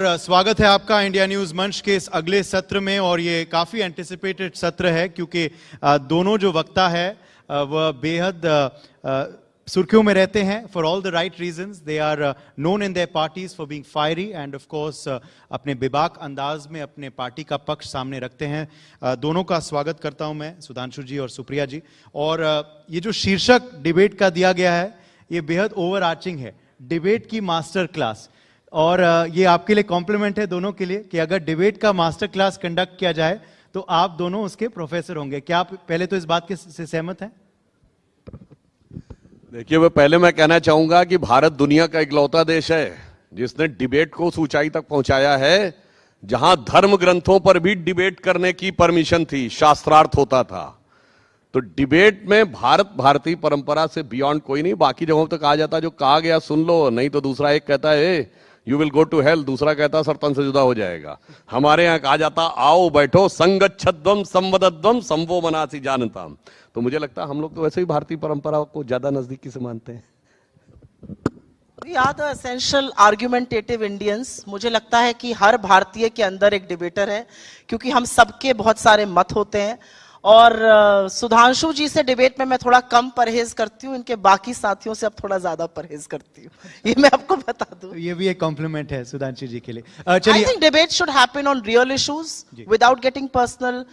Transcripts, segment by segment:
स्वागत है आपका इंडिया न्यूज मंच के इस अगले सत्र में। और ये काफी एंटिसिपेटेड सत्र है क्योंकि दोनों जो वक्ता है वह बेहद सुर्खियों में रहते हैं for all the right reasons. They are known in their parties for being fiery and of course अपने बेबाक अंदाज में अपने पार्टी का पक्ष सामने रखते हैं। दोनों का स्वागत करता हूं मैं, सुधांशु जी और सुप्रिया जी। और ये जो शीर्षक डिबेट का दिया गया है ये बेहद ओवर आर्चिंग है, डिबेट की मास्टर क्लास। और ये आपके लिए कॉम्प्लीमेंट है दोनों के लिए कि अगर डिबेट का मास्टर क्लास कंडक्ट किया जाए तो आप दोनों उसके प्रोफेसर होंगे। क्या आप पहले तो इस बात के से सहमत हैं? देखिए, वो पहले मैं कहना चाहूंगा कि भारत दुनिया का इकलौता देश है जिसने डिबेट को उस ऊंचाई तक पहुंचाया है जहां धर्म ग्रंथों पर भी डिबेट करने की परमिशन थी, शास्त्रार्थ होता था। तो डिबेट में भारतीय परंपरा से बियॉन्ड कोई नहीं। बाकी जगहों तक आ जाता जो कहा गया सुन लो, नहीं तो दूसरा एक कहता है you will go to hell, दूसरा कहता सर्तन से जुदा हो जाएगा। हमारे यहाँ कहा जाता आओ बैठो संगच्छध्वम संवदध्वम संवो मनासी जानताम। तो मुझे लगता है हम लोग तो वैसे ही भारतीय परंपरा को ज्यादा नजदीकी से मानते हैं। We are the essential argumentative Indians। मुझे लगता है कि हर भारतीय के अंदर एक डिबेटर है क्योंकि हम सबके बहुत सारे मत होते हैं। और सुधांशु जी से डिबेट में मैं थोड़ा कम परहेज करती हूँ, इनके बाकी साथियों से अब थोड़ा ज्यादा परहेज करती हूँ, ये मैं आपको बता दूं। ये भी एक कॉम्प्लीमेंट है सुधांशु जी के लिए। I think debate should happen on real issues without getting personal.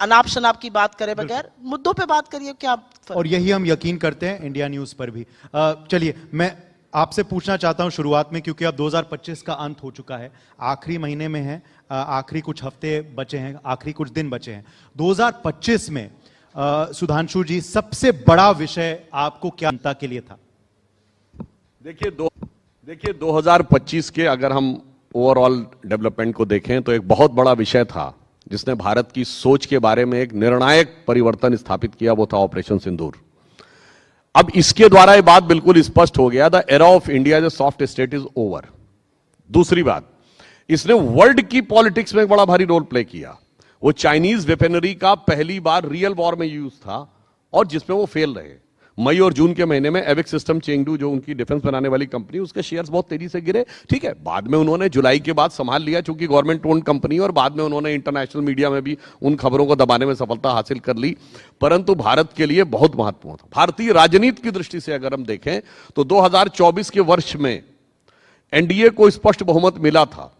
अनाप शनाप की बात करे बगैर मुद्दों पे बात करिए। क्या और यही हम यकीन करते हैं इंडिया न्यूज पर भी। चलिए, मैं आपसे पूछना चाहता हूं शुरुआत में, क्योंकि अब 2025 का अंत हो चुका है, आखिरी महीने में है, आखिरी कुछ हफ्ते बचे हैं, आखिरी कुछ दिन बचे हैं। 2025 में सुधांशु जी सबसे बड़ा विषय आपको क्या जनता के लिए था? देखिए 2025 के अगर हम ओवरऑल डेवलपमेंट को देखें तो एक बहुत बड़ा विषय था जिसने भारत की सोच के बारे में एक निर्णायक परिवर्तन स्थापित किया, वो था ऑपरेशन सिंदूर। अब इसके द्वारा यह बात बिल्कुल स्पष्ट हो गया, the era of India as a soft state is over. दूसरी बात, इसने वर्ल्ड की पॉलिटिक्स में एक बड़ा भारी रोल प्ले किया। वो चाइनीज वेपनरी का पहली बार रियल वॉर में यूज था और जिसमें वो फेल रहे। मई और जून के महीने में एविक सिस्टम चेंगडू, जो उनकी डिफेंस बनाने वाली कंपनी, उसके शेयर्स बहुत तेजी से गिरे। ठीक है, बाद में उन्होंने जुलाई के बाद संभाल लिया चूंकि गवर्नमेंट ओन्ड कंपनी, और बाद में उन्होंने इंटरनेशनल मीडिया में भी उन खबरों को दबाने में सफलता हासिल कर ली। परंतु भारत के लिए बहुत महत्वपूर्ण था। भारतीय राजनीति की दृष्टि से अगर हम देखें तो 2024 के वर्ष में एनडीए को स्पष्ट बहुमत मिला था,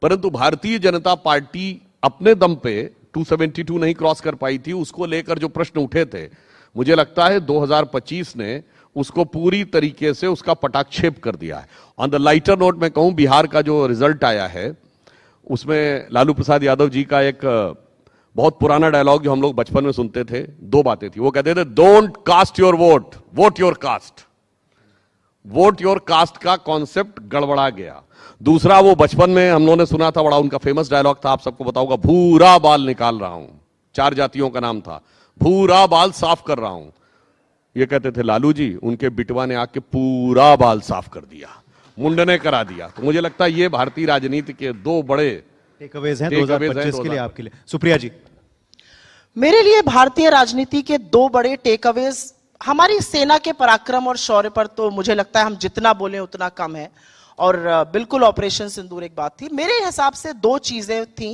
परंतु भारतीय जनता पार्टी अपने दम पे 272 नहीं क्रॉस कर पाई थी। उसको लेकर जो प्रश्न उठे थे, मुझे लगता है 2025 ने उसको पूरी तरीके से उसका पटाक्षेप कर दिया है। ऑन द लाइटर नोट मैं कहूं, बिहार का जो रिजल्ट आया है उसमें लालू प्रसाद यादव जी का एक बहुत पुराना डायलॉग जो हम लोग बचपन में सुनते थे, दो बातें थी। वो कहते थे don't cast your vote, vote your caste. Vote your caste का कॉन्सेप्ट गड़बड़ा गया। दूसरा, वो बचपन में हम लोगों ने सुना था, बड़ा उनका फेमस डायलॉग था, आप सबको बताऊंगा, भूरा बाल निकाल रहा हूं। 4 जातियों का नाम था, भूरा बाल साफ कर रहा हूं। ये कहते थे लालू जी, उनके बिटवा ने आके पूरा बाल साफ कर दिया, मुंडने करा दिया। तो मुझे लगता है ये भारतीय राजनीति के दो बड़े टेकअवेज हैं 2025 के लिए आपके लिए। सुप्रिया जी? मेरे लिए भारतीय राजनीति के 2 बड़े टेकअवेज, हमारी सेना के पराक्रम और शौर्य पर तो मुझे लगता है हम जितना बोले उतना कम है, और बिल्कुल ऑपरेशन सिंदूर एक बात थी। मेरे हिसाब से 2 चीजें थी।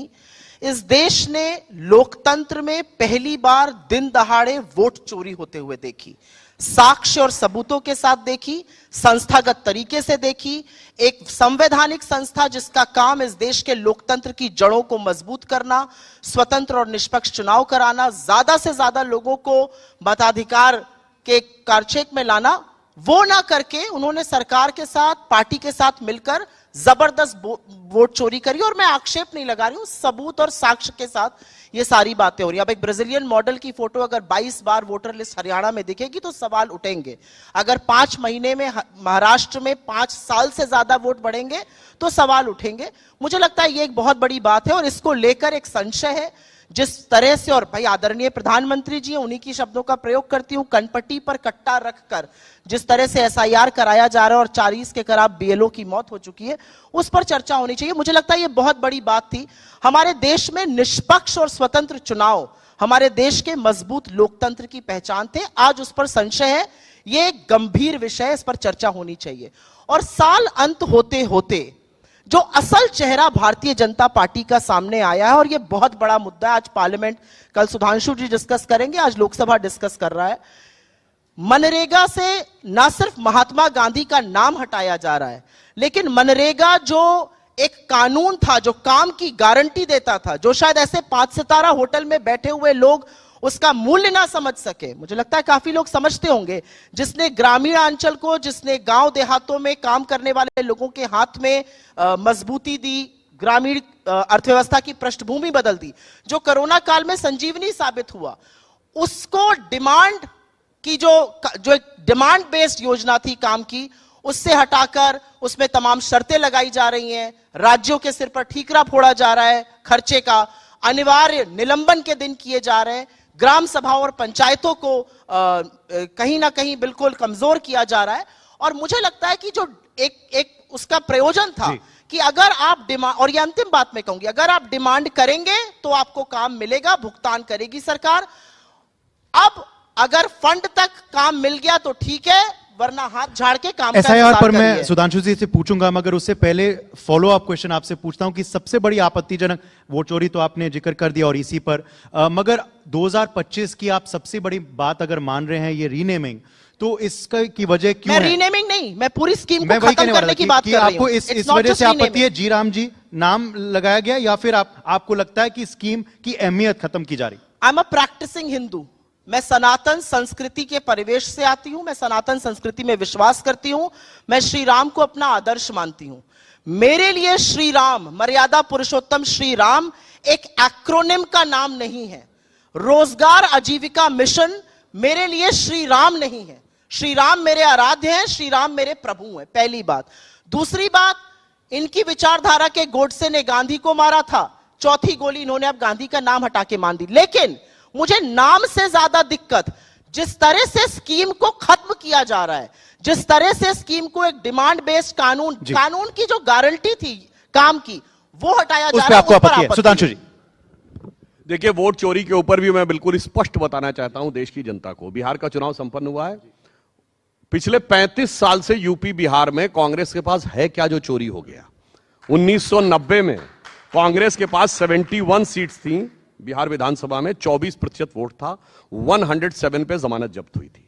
इस देश ने लोकतंत्र में पहली बार दिन दहाड़े वोट चोरी होते हुए देखी, साक्ष्य और सबूतों के साथ देखी, संस्थागत तरीके से देखी। एक संवैधानिक संस्था जिसका काम इस देश के लोकतंत्र की जड़ों को मजबूत करना, स्वतंत्र और निष्पक्ष चुनाव कराना, ज्यादा से ज्यादा लोगों को मताधिकार के कारछेक में लाना, वो ना करके उन्होंने सरकार के साथ, पार्टी के साथ मिलकर जबरदस्त वोट चोरी करी। और मैं आक्षेप नहीं लगा रही हूं, सबूत और साक्ष्य के साथ ये सारी बातें हो रही है। अब एक ब्राजीलियन मॉडल की फोटो अगर 22 बार वोटर लिस्ट हरियाणा में दिखेगी तो सवाल उठेंगे। अगर 5 महीने में महाराष्ट्र में 5 साल से ज्यादा वोट बढ़ेंगे तो सवाल उठेंगे। मुझे लगता है ये एक बहुत बड़ी बात है और इसको लेकर एक संशय है जिस तरह से, और भाई आदरणीय प्रधानमंत्री जी, उन्हीं की शब्दों का प्रयोग करती हूं, कनपट्टी पर कट्टा रखकर जिस तरह से एसआईआर कराया जा रहा है और 40 के करीब बीएलओ की मौत हो चुकी है, उस पर चर्चा होनी चाहिए। मुझे लगता है ये बहुत बड़ी बात थी। हमारे देश में निष्पक्ष और स्वतंत्र चुनाव हमारे देश के मजबूत लोकतंत्र की पहचान थे। आज उस पर संशय है, ये एक गंभीर विषय, इस पर चर्चा होनी चाहिए। और साल अंत होते होते जो असल चेहरा भारतीय जनता पार्टी का सामने आया है, और यह बहुत बड़ा मुद्दा है। आज पार्लियामेंट, कल सुधांशु जी डिस्कस करेंगे, आज लोकसभा डिस्कस कर रहा है। मनरेगा से ना सिर्फ महात्मा गांधी का नाम हटाया जा रहा है, लेकिन मनरेगा जो एक कानून था, जो काम की गारंटी देता था, जो शायद ऐसे 5 सितारा होटल में बैठे हुए लोग उसका मूल्य ना समझ सके, मुझे लगता है काफी लोग समझते होंगे, जिसने ग्रामीण अंचल को, जिसने गांव देहातों में काम करने वाले लोगों के हाथ में मजबूती दी, ग्रामीण अर्थव्यवस्था की पृष्ठभूमि बदल दी, जो कोरोना काल में संजीवनी साबित हुआ, उसको डिमांड की जो एक डिमांड बेस्ड योजना थी काम की, उससे हटाकर उसमें तमाम शर्तें लगाई जा रही हैं, राज्यों के सिर पर ठीकरा फोड़ा जा रहा है, खर्चे का अनिवार्य निलंबन के दिन किए जा रहे हैं, ग्राम सभाओं और पंचायतों को कहीं ना कहीं बिल्कुल कमजोर किया जा रहा है। और मुझे लगता है कि जो एक उसका प्रयोजन था कि अगर आप डिमांड, और ये अंतिम बात मैं कहूंगी, अगर आप डिमांड करेंगे तो आपको काम मिलेगा, भुगतान करेगी सरकार। अब अगर फंड तक काम मिल गया तो ठीक है, वरना हाथ झाड़ के काम एसआईआर पर मैं सुधांशु जी से पूछूंगा, मगर उससे पहले फॉलो अप क्वेश्चन आपसे पूछता हूं कि सबसे बड़ी आपत्तिजनक वोट चोरी तो आपने जिक्र कर दिया और इसी पर मगर 2025 की आप सबसे बड़ी बात अगर मान रहे हैं ये रीनेमिंग, तो इसका की वजह क्यों है? मैं रीनेमिंग नहीं, मैं पूरी स्कीम को खत्म करने की बात कर रही हूं। आपको इस वजह से आपत्ति है जी राम जी नाम लगाया गया, या फिर आपको लगता है कि स्कीम की अहमियत खत्म की जा रही? I am a practising Hindu, मैं सनातन संस्कृति के परिवेश से आती हूं, मैं सनातन संस्कृति में विश्वास करती हूं, मैं श्री राम को अपना आदर्श मानती हूं। मेरे लिए श्री राम, मर्यादा पुरुषोत्तम श्री राम एक एक्रोनिम का नाम नहीं है। रोजगार आजीविका मिशन मेरे लिए श्री राम नहीं है। श्री राम मेरे आराध्य हैं, श्री राम मेरे प्रभु हैं, पहली बात। दूसरी बात, इनकी विचारधारा के गोडसे ने गांधी को मारा था, चौथी गोली इन्होंने अब गांधी का नाम हटा के मान दी। लेकिन मुझे नाम से ज्यादा दिक्कत, जिस तरह से स्कीम को खत्म किया जा रहा है, जिस तरह से स्कीम को एक डिमांड बेस्ड कानून की जो गारंटी थी काम की, वो हटाया जा रहा है। आपको आपत्ति है? सुधांशु जी देखिए, वोट चोरी के ऊपर भी मैं बिल्कुल स्पष्ट बताना चाहता हूं देश की जनता को। बिहार का चुनाव संपन्न हुआ है, पिछले 35 साल से यूपी बिहार में कांग्रेस के पास है क्या जो चोरी हो गया? 1990 में कांग्रेस के पास 71 सीट्स थी बिहार विधानसभा में, 24% वोट था, 107 पे जमानत जब्त हुई थी।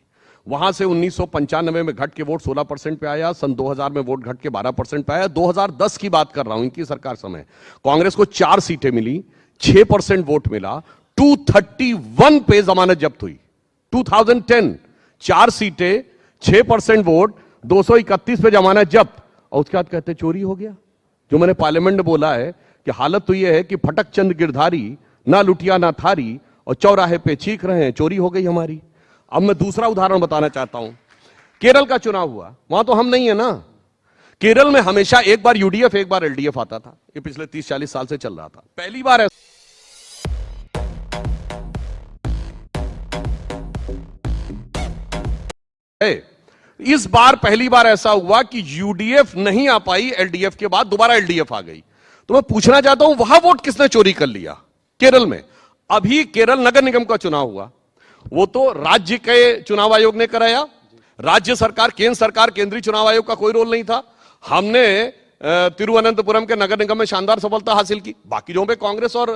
वहां से 1995 में घट के वोट 16% पे आया, सन 2000 में वोट घट के 12% पे आया। 2010 की बात कर रहा हूं, इनकी सरकार समय कांग्रेस को 4 सीटें मिली, 6% वोट मिला, 231 पे जमानत जब्त हुई। 2010 4 सीटें, 6% वोट, 231 पे जमानत जब्त, और उसके बाद कहते चोरी हो गया। जो मैंने पार्लियामेंट में बोला है कि हालत तो यह है कि फटक चंद गिरधारी, ना लुटिया ना थारी, और चौराहे पे चीख रहे हैं चोरी हो गई हमारी। अब मैं दूसरा उदाहरण बताना चाहता हूं। केरल का चुनाव हुआ, वहां तो हम नहीं है ना। केरल में हमेशा एक बार यूडीएफ एक बार एलडीएफ आता था, ये पिछले 30-40 साल से चल रहा था। पहली बार इस बार पहली बार ऐसा हुआ कि यूडीएफ नहीं आ पाई, एलडीएफ के बाद दोबारा एलडीएफ आ गई। तो मैं पूछना चाहता हूं वहां वोट किसने चोरी कर लिया? केरल में। अभी केरल नगर निगम का चुनाव हुआ, वो तो राज्य के चुनाव आयोग ने कराया, राज्य सरकार, केंद्र सरकार, केंद्रीय चुनाव आयोग का कोई रोल नहीं था। हमने तिरुवनंतपुरम के नगर निगम में शानदार सफलता हासिल की, बाकी जगहों पे कांग्रेस और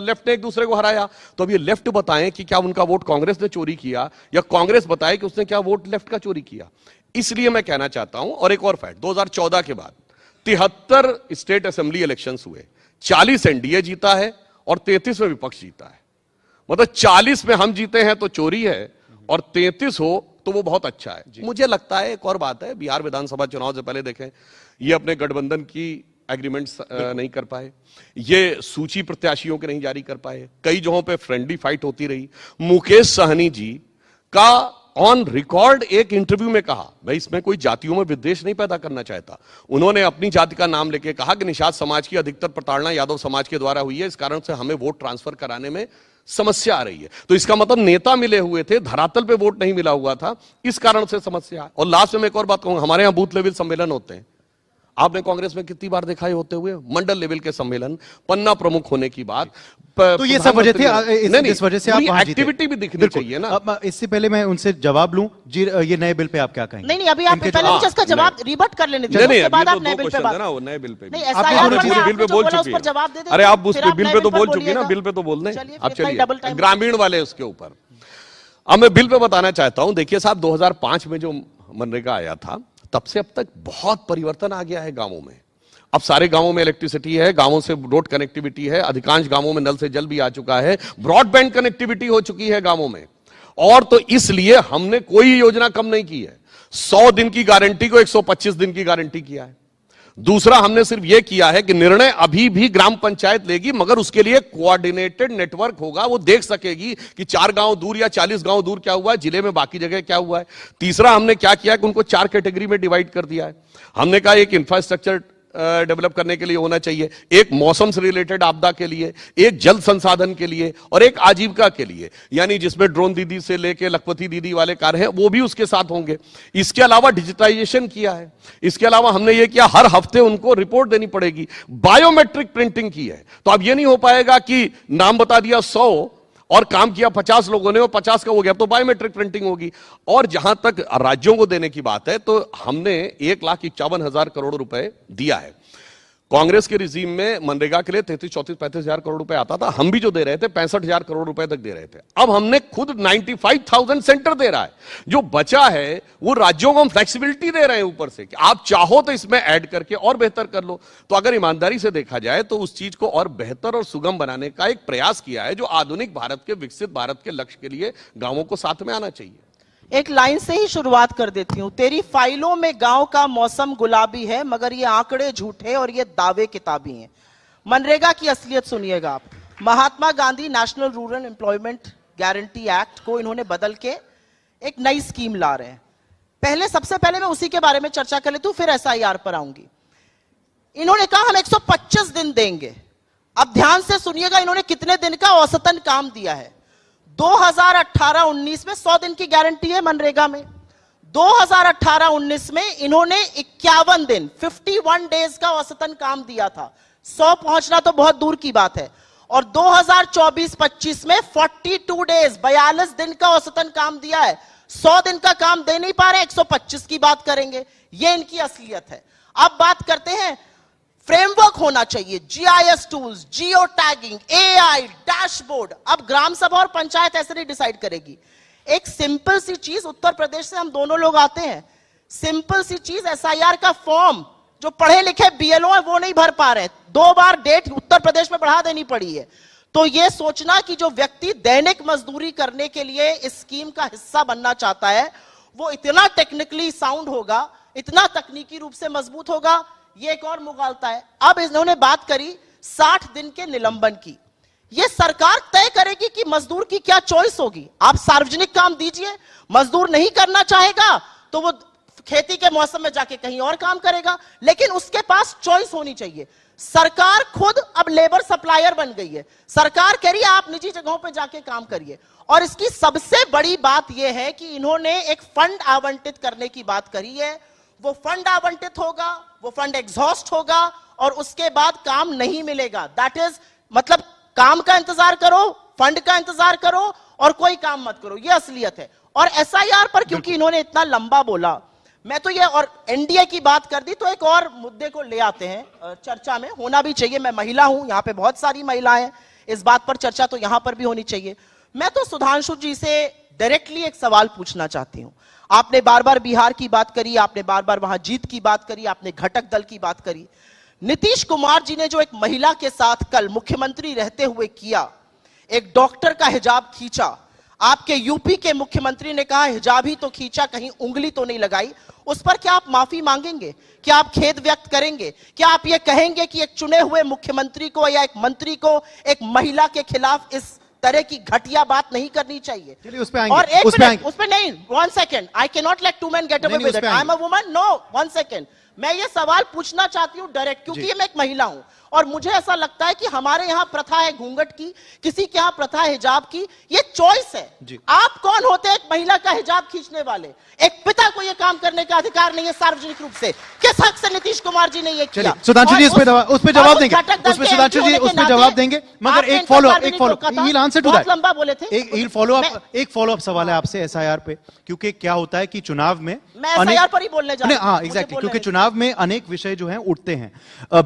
लेफ्ट ने एक दूसरे को हराया। तो अब ये लेफ्ट बताएं कि क्या उनका वोट कांग्रेस ने चोरी किया, या कांग्रेस बताए कि उसने क्या वोट लेफ्ट का चोरी किया? इसलिए मैं कहना चाहता हूं, और एक और फैक्ट, 2014 के बाद 73 स्टेट असेंबली इलेक्शंस हुए, 40 एनडीए जीता है और 33 में विपक्ष जीता है। मतलब 40 में हम जीते हैं तो चोरी है, और 33 हो तो वो बहुत अच्छा है। मुझे लगता है एक और बात है, बिहार विधानसभा चुनाव से पहले देखें, ये अपने गठबंधन की एग्रीमेंट्स नहीं कर पाए, ये सूची प्रत्याशियों के नहीं जारी कर पाए, कई जगहों पे फ्रेंडली फाइट होती रही। मुकेश सहनी जी का ऑन रिकॉर्ड एक इंटरव्यू में कहा, भाई इसमें कोई जातियों में विद्वेष नहीं पैदा करना चाहता। उन्होंने अपनी जाति का नाम लेके कहा कि निषाद समाज की अधिकतर प्रताड़ना यादव समाज के द्वारा हुई है, इस कारण से हमें वोट ट्रांसफर कराने में समस्या आ रही है। तो इसका मतलब नेता मिले हुए थे, धरातल पे वोट नहीं मिला हुआ था, इस कारण से समस्या है। और लास्ट में एक और बात कहूंगा, हमारे यहां बूथ लेवल सम्मेलन होते हैं, आपने कांग्रेस में कितनी बार दिखाई होते हुए? मंडल लेवल के सम्मेलन, पन्ना प्रमुख होने की बात। तो ये सब वजह थी, इस वजह से आप वहां जीते। एक्टिविटी भी दिखनी चाहिए ना। अब इससे पहले मैं उनसे जवाब लूं जी, ये नए बिल पे आप क्या कहेंगे? नहीं, अभी आप पहले मुझे इसका जवाब रिबट कर लेने दीजिए, उसके बाद आप नए बिल पे बात। नए बिल पे नहीं, बिल पे बोल चुकी है। अरे आप उस बिल पे तो बोल चुकी है ना, बिल पे तो बोल दें। अब चलिए ग्रामीण वाले उसके ऊपर अब मैं बिल पे बताना चाहता हूं। देखिए साहब, 2005 में जो मनरेगा आया था, तब से अब तक बहुत परिवर्तन आ गया है गांवों में। अब सारे गांवों में इलेक्ट्रिसिटी है, गांवों से रोड कनेक्टिविटी है, अधिकांश गांवों में नल से जल भी आ चुका है, ब्रॉडबैंड कनेक्टिविटी हो चुकी है गांवों में। और तो इसलिए हमने कोई योजना कम नहीं की है। 100 दिन की गारंटी को 125 दिन की गारंटी किया है। दूसरा, हमने सिर्फ यह किया है कि निर्णय अभी भी ग्राम पंचायत लेगी, मगर उसके लिए कोऑर्डिनेटेड नेटवर्क होगा। वो देख सकेगी कि 4 गांव दूर या 40 गांव दूर क्या हुआ है, जिले में बाकी जगह क्या हुआ है। तीसरा, हमने क्या किया कि उनको 4 कैटेगरी में डिवाइड कर दिया है। हमने कहा एक इंफ्रास्ट्रक्चर डेवलप करने के लिए होना चाहिए, एक मौसम से रिलेटेड आपदा के लिए, एक जल संसाधन के लिए और एक आजीविका के लिए, यानी जिसमें ड्रोन दीदी से लेके लखपति दीदी वाले कार्य हैं वो भी उसके साथ होंगे। इसके अलावा डिजिटाइजेशन किया है। इसके अलावा हमने ये किया, हर हफ्ते उनको रिपोर्ट देनी पड़ेगी। बायोमेट्रिक प्रिंटिंग की है। तो अब ये नहीं हो पाएगा कि नाम बता दिया 100 और काम किया 50 लोगों ने और 50 का हो गया, तो बायोमेट्रिक प्रिंटिंग होगी। और जहां तक राज्यों को देने की बात है, तो हमने 1,51,000 करोड़ रुपए दिया है। कांग्रेस के रिजीम में मनरेगा के लिए 33, 34, 35,000 करोड़ रुपए आता था। हम भी जो दे रहे थे 65,000 करोड़ रुपए तक दे रहे थे। अब हमने खुद 95,000 सेंटर दे रहा है। जो बचा है वो राज्यों को हम फ्लेक्सिबिलिटी दे रहे हैं ऊपर से कि आप चाहो तो इसमें ऐड करके और बेहतर कर लो। तो अगर ईमानदारी से देखा जाए तो उस चीज को और बेहतर और सुगम बनाने का एक प्रयास किया है, जो आधुनिक भारत के, विकसित भारत के लक्ष्य के लिए गांवों को साथ में आना चाहिए। एक लाइन से ही शुरुआत कर देती हूं। तेरी फाइलों में गांव का मौसम गुलाबी है, मगर ये आंकड़े झूठे और ये दावे किताबी हैं। मनरेगा की असलियत सुनिएगा आप। Mahatma Gandhi national rural employment guarantee act को इन्होंने बदल के एक नई स्कीम ला रहे हैं। सबसे पहले मैं उसी के बारे में चर्चा कर लेती हूं, फिर SIR पर आऊंगी। इन्होंने कहा हम 125 दिन देंगे। अब ध्यान से सुनिएगा, इन्होंने कितने दिन का औसतन काम दिया है। 2018-19 में 100 दिन की गारंटी है मनरेगा में। 2018-19 में इन्होंने 51 दिन 51 डेज का औसतन काम दिया था। 100 पहुंचना तो बहुत दूर की बात है। और 2024-25 में 42 डेज 42 दिन का औसतन काम दिया है। 100 दिन का काम दे नहीं पा रहे, 125 की बात करेंगे। ये इनकी असलियत है। अब बात करते हैं, फ्रेमवर्क होना चाहिए, GIS tools, geo tagging, AI, dashboard. अब ग्राम सभा और पंचायत ऐसे नहीं डिसाइड करेगी। एक सिंपल सी चीज, उत्तर प्रदेश से हम दोनों लोग आते हैं, सिंपल सी चीज SIR का फॉर्म जो पढ़े लिखे BLO है वो नहीं भर पा रहे। 2 बार डेट उत्तर प्रदेश में बढ़ा देनी पड़ी है। तो ये सोचना कि जो व्यक्ति दैनिक मजदूरी करने के लिए इस स्कीम का हिस्सा बनना चाहता है वो इतना टेक्निकली साउंड होगा, इतना तकनीकी रूप से मजबूत होगा, ये एक और मुगालता है। अब इन्होंने बात करी 60 दिन के निलंबन की। ये सरकार तय करेगी कि मजदूर की क्या चॉइस होगी। आप सार्वजनिक काम दीजिए, मजदूर नहीं करना चाहेगा तो वो खेती के मौसम में जाके कहीं और काम करेगा, लेकिन उसके पास चॉइस होनी चाहिए। सरकार खुद अब लेबर सप्लायर बन गई है। सरकार कह रही है आप निजी जगहों पे जाके काम करिए। और इसकी सबसे बड़ी बात यह है कि इन्होंने एक फंड आवंटित करने की बात करी है। वो फंड आवंटित होगा, वो फंड एग्जॉस्ट होगा और उसके बाद काम नहीं मिलेगा। दैट इज मतलब काम का इंतजार करो, फंड का इंतजार करो और कोई काम मत करो। ये असलियत है। और SIR पर क्योंकि इन्होंने इतना लंबा बोला, मैं तो ये और NDA की बात कर दी, तो एक और मुद्दे को ले आते हैं चर्चा में, होना भी चाहिए। मैं महिला हूं, यहां पे बहुत सारी महिलाएं हैं, इस बात पर चर्चा तो यहां पर भी होनी चाहिए। मैं तो सुधांशु जी से डायरेक्टली एक सवाल पूछना चाहती हूं। आपने बार बार बिहार की बात करी, आपने बार बार वहां जीत की बात करी, आपने घटक दल की बात करी। नीतीश कुमार जी ने जो एक महिला के साथ कल मुख्यमंत्री रहते हुए किया, एक डॉक्टर का हिजाब खींचा, आपके यूपी के मुख्यमंत्री ने कहा हिजाब ही तो खींचा, कहीं उंगली तो नहीं लगाई, उस पर क्या आप माफी मांगेंगे? क्या आप खेद व्यक्त करेंगे? क्या आप ये कहेंगे कि एक चुने हुए मुख्यमंत्री को या एक मंत्री को एक महिला के खिलाफ इस तरह की घटिया बात नहीं करनी चाहिए? चलिए उस पे आएंगे, और एक उस पे मिनट, आएंगे। उस पे नहीं, 1 second, I can not let 2 men get away with it, I am a woman, no 1 second. मैं ये सवाल पूछना चाहती हूं डायरेक्ट, क्योंकि मैं एक महिला हूं और मुझे ऐसा लगता है कि हमारे यहां प्रथा है घूंघट की, किसी के यहां प्रथा है हिजाब की, ये चॉइस है। आप कौन होते हैं एक महिला का हिजाब खींचने वाले? एक पिता साल को ये काम करने का अधिकार नहीं है सार्वजनिक रूप से? किस हक से नीतीश कुमार जी ने ये किया? सुधांशु जी उस पे जवाब देंगे, घटक उस पे सुधांशु जी उस पे जवाब देंगे, मगर एक फॉलो ही आंसर टू दैट। लंबा बोले थे। एक फॉलो अप सवाल है आपसे एसआईआर पे, क्योंकि क्या होता है कि चुनाव में मैं एसआईआर पर ही बोलने जा रहा हूं। हाँ एग्जैक्टली, क्योंकि चुनाव में अनेक विषय जो हैं उठते हैं।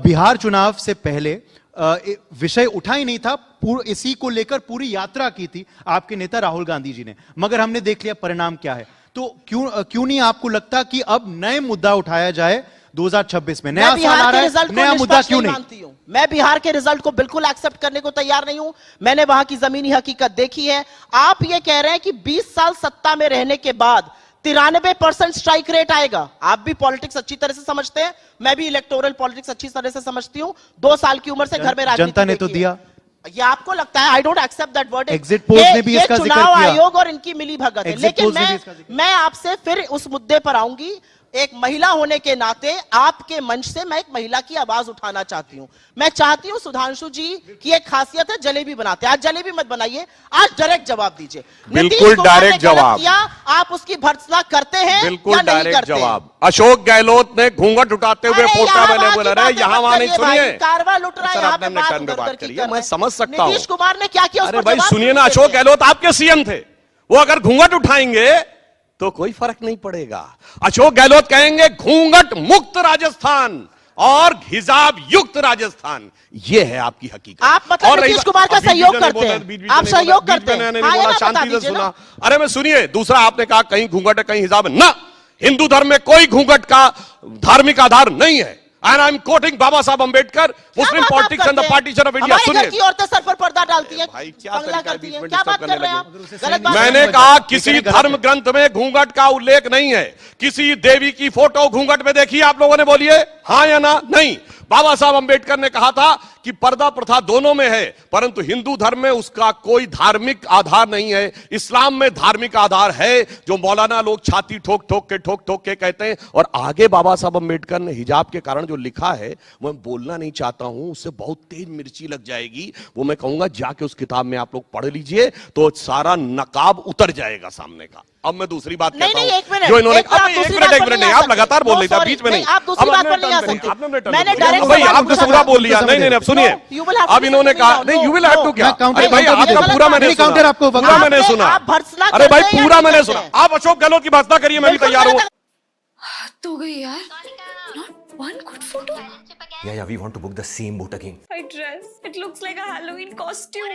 बिहार चुनाव से पहले विषय उठा ही नहीं था, इसी को लेकर पूरी यात्रा की थी आपके नेता राहुल गांधी जी ने, मगर हमने देख लिया परिणाम क्या है। तो क्यों नहीं आपको लगता कि अब नए मुद्दा उठाया जाए 2026 में? नया साल आ रहा है, नया मुद्दा क्यों नहीं? मैं बिहार के रिजल्ट को बिल्कुल एक्सेप्ट करने को तैयार नहीं हूं। मैंने वहां की जमीनी हकीकत देखी है। आप ये कह रहे हैं कि 20 साल सत्ता में रहने के बाद 93% स्ट्राइक रेट आएगा। आप भी पॉलिटिक्स अच्छी तरह से समझते हैं, मैं भी इलेक्टोरल पॉलिटिक्स अच्छी तरह से समझती हूं। 2 साल की उम्र से घर में राजनीति जनता ने तो दिया। ये आपको लगता है? I don't accept that word. Exit polls ने भी इसका जिक्र किया, चुनाव आयोग और इनकी मिली भगत है। लेकिन मैं आपसे फिर उस मुद्दे पर आऊंगी। एक महिला होने के नाते आपके मंच से मैं एक महिला की आवाज उठाना चाहती हूं। मैं चाहती हूं सुधांशु जी की एक खासियत है, जलेबी बनाते हैं। आज जलेबी मत बनाइए, आज डायरेक्ट जवाब दीजिए। बिल्कुल डायरेक्ट जवाब। आप उसकी भर्त्सना करते हैं? बिल्कुल डायरेक्ट जवाब। अशोक गहलोत ने घूंघट उठाते हुए फोटो अवेलेबल है, यहाँ वहां नहीं सुनिए। कारवा लुट रहा है, यहाँ पे बात करिए, मैं समझ सकता हूँ। नीतीश कुमार ने क्या किया? अरे भाई सुनिए ना, अशोक गहलोत आपके सीएम थे, वो अगर घूंघट उठाएंगे तो कोई फर्क नहीं पड़ेगा। अशोक गहलोत कहेंगे घूंघट मुक्त राजस्थान और हिजाब युक्त राजस्थान, ये है आपकी हकीकत। आप मतलब नीतीश कुमार का सहयोग करते हैं? आप सहयोग करते हैं? मैंने बोला, शांति से सुना। अरे मैं सुनिए, दूसरा आपने कहा कहीं घूंघट है कहीं हिजाब है। ना, हिंदू धर्म में कोई घूंघट का धार्मिक आधार नहीं है। And I'm quoting Babasaheb Ambedkar, Muslim politics and the partition of India. सुनिए, की औरतें सर पर पर्दा डालती हैं, भाई क्या करती हैं, क्या बात कर रहे हैं आप? गलत बात मैंने कहा किसी धर्म ग्रंथ में घूंघट का उल्लेख नहीं है। किसी देवी की फोटो घूंघट में देखी आप लोगों ने? बोलिए हाँ या ना? नहीं। बाबा साहब अंबेडकर ने कहा था कि पर्दा प्रथा दोनों में है, परंतु हिंदू धर्म में उसका कोई धार्मिक आधार नहीं है। इस्लाम में धार्मिक आधार है, जो मौलाना लोग छाती ठोक ठोक के कहते हैं। और आगे बाबा साहब अंबेडकर ने हिजाब के कारण जो लिखा है, वो मैं बोलना नहीं चाहता हूं, उससे बहुत तेज मिर्ची लग जाएगी। वो मैं कहूंगा जाके उस किताब में आप लोग पढ़ लीजिए, तो सारा नकाब उतर जाएगा सामने का। अब मैं दूसरी बात कहता हूं, जो इन्होंने एक मिनट नहीं, आप लगातार बोल रहे थे बीच में नहीं। आप दूसरी बात पर नहीं आ सकते। मैंने डायरेक्ट भाई आपने पूरा बोल लिया। नहीं, अब सुनिए, अब इन्होंने कहा नहीं, यू विल हैव टू क्या? अरे भाई आपका पूरा मैंने सुना, पूरा मैंने सुना। अरे भाई पूरा मैंने सुना। आप अशोक गहलोत की भर्त्सना करिए, मैं भी तैयार हूँ। तो गई यार, not one good photo. Yeah, we want to book the same boat again. My dress, it looks like a Halloween costume.